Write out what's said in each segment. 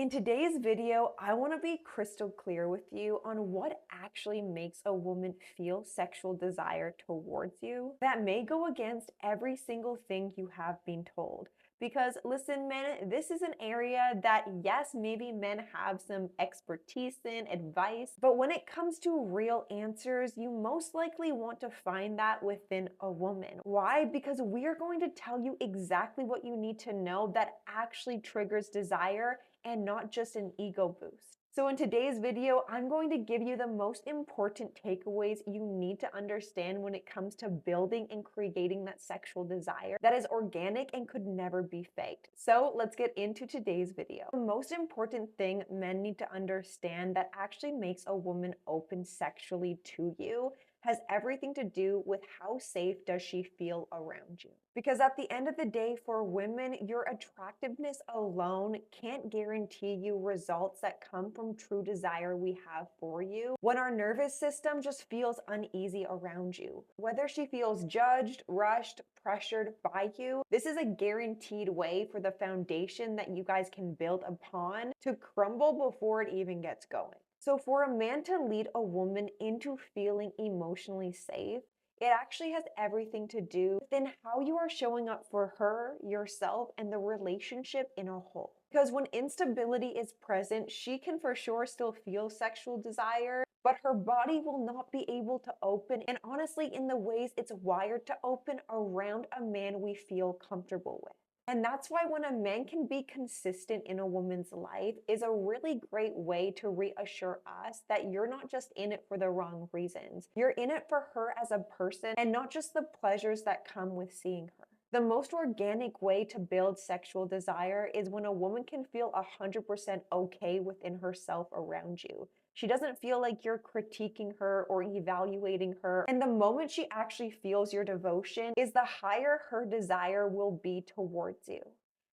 In today's video, I want to be crystal clear with you on what actually makes a woman feel sexual desire towards you that may go against every single thing you have been told. Because listen, men, this is an area that, yes, maybe men have some expertise in, advice, but when it comes to real answers, you most likely want to find that within a woman. Why? Because we are going to tell you exactly what you need to know that actually triggers desire and not just an ego boost. So in today's video, I'm going to give you the most important takeaways you need to understand when it comes to building and creating that sexual desire that is organic and could never be faked. So let's get into today's video. The most important thing men need to understand that actually makes a woman open sexually to you has everything to do with how safe does she feel around you. Because at the end of the day, for women, your attractiveness alone can't guarantee you results that come from true desire we have for you when our nervous system just feels uneasy around you. Whether she feels judged, rushed, pressured by you, this is a guaranteed way for the foundation that you guys can build upon to crumble before it even gets going. So, for a man to lead a woman into feeling emotionally safe, it actually has everything to do with how you are showing up for her, yourself, and the relationship in a whole. Because when instability is present, she can for sure still feel sexual desire, but her body will not be able to open, and honestly, in the ways it's wired to open around a man we feel comfortable with. And that's why when a man can be consistent in a woman's life is a really great way to reassure us that you're not just in it for the wrong reasons. You're in it for her as a person and not just the pleasures that come with seeing her. The most organic way to build sexual desire is when a woman can feel 100% okay within herself around you. She doesn't feel like you're critiquing her or evaluating her. And the moment she actually feels your devotion is the higher her desire will be towards you.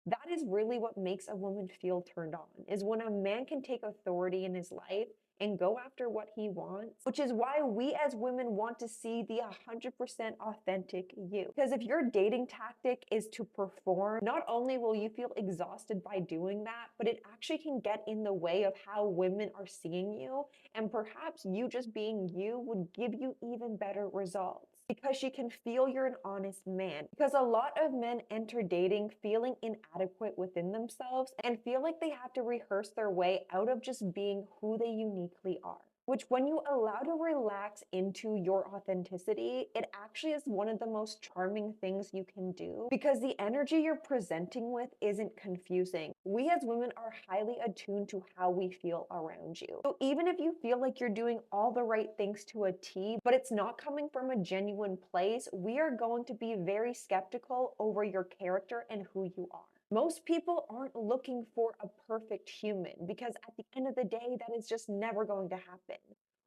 That is really what makes a woman feel turned on, is when a man can take authority in his life and go after what he wants, which is why we as women want to see the 100% authentic you. Because if your dating tactic is to perform, not only will you feel exhausted by doing that, but it actually can get in the way of how women are seeing you. And perhaps you just being you would give you even better results because she can feel you're an honest man. Because a lot of men enter dating feeling inadequate within themselves and feel like they have to rehearse their way out of just being who they uniquely are. Which, when you allow to relax into your authenticity, it actually is one of the most charming things you can do because the energy you're presenting with isn't confusing. We as women are highly attuned to how we feel around you. So even if you feel like you're doing all the right things to a T, but it's not coming from a genuine place, we are going to be very skeptical over your character and who you are. Most people aren't looking for a perfect human because at the end of the day, that is just never going to happen.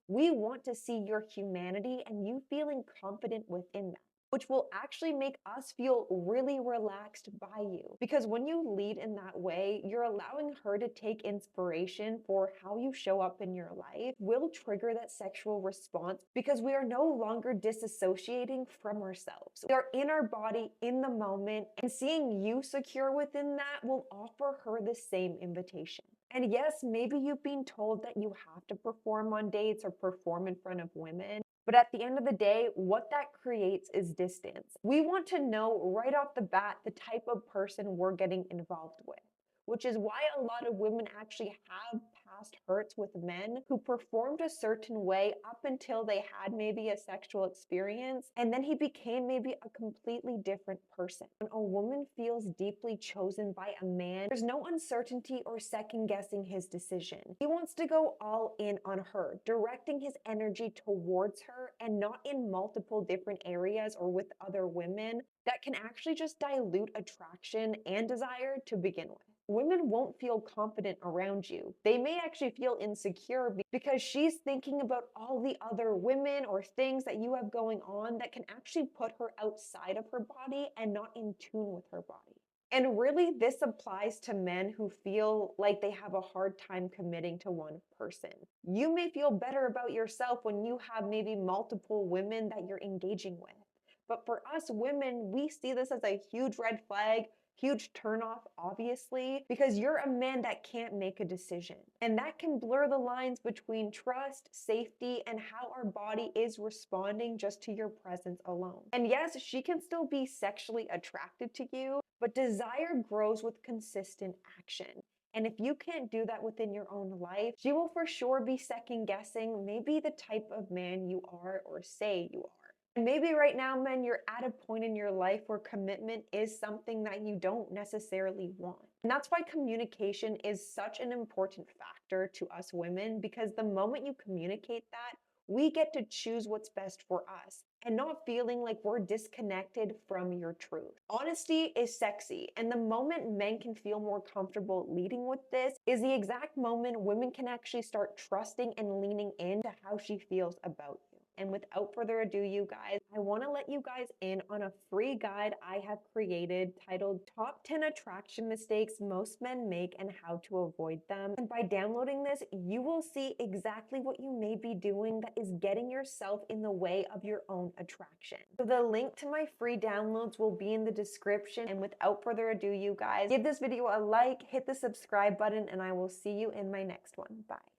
We want to see your humanity and you feeling confident within that, which will actually make us feel really relaxed by you. Because when you lead in that way, you're allowing her to take inspiration for how you show up in your life, will trigger that sexual response because we are no longer disassociating from ourselves. We are in our body in the moment, and seeing you secure within that will offer her the same invitation. And yes, maybe you've been told that you have to perform on dates or perform in front of women. But at the end of the day, what that creates is distance. We want to know right off the bat the type of person we're getting involved with, which is why a lot of women actually have past hurts with men who performed a certain way up until they had maybe a sexual experience, and then he became maybe a completely different person. When a woman feels deeply chosen by a man, there's no uncertainty or second guessing his decision. He wants to go all in on her, directing his energy towards her and not in multiple different areas or with other women that can actually just dilute attraction and desire to begin with. Women won't feel confident around you. They may actually feel insecure because she's thinking about all the other women or things that you have going on that can actually put her outside of her body and not in tune with her body. And really, this applies to men who feel like they have a hard time committing to one person. You may feel better about yourself when you have maybe multiple women that you're engaging with. But for us women, we see this as a huge red flag huge turnoff, obviously, because you're a man that can't make a decision. And that can blur the lines between trust, safety, and how our body is responding just to your presence alone. And yes, she can still be sexually attracted to you, but desire grows with consistent action. And if you can't do that within your own life, she will for sure be second guessing maybe the type of man you are or say you are. And maybe right now, men, you're at a point in your life where commitment is something that you don't necessarily want. And that's why communication is such an important factor to us women, because the moment you communicate that, we get to choose what's best for us and not feeling like we're disconnected from your truth. Honesty is sexy, and the moment men can feel more comfortable leading with this is the exact moment women can actually start trusting and leaning into how she feels about you. And without further ado, you guys, I want to let you guys in on a free guide I have created titled Top 10 Attraction Mistakes Most Men Make and How to Avoid Them. And by downloading this, you will see exactly what you may be doing that is getting yourself in the way of your own attraction. So the link to my free downloads will be in the description. And without further ado, you guys, give this video a like, hit the subscribe button, and I will see you in my next one. Bye.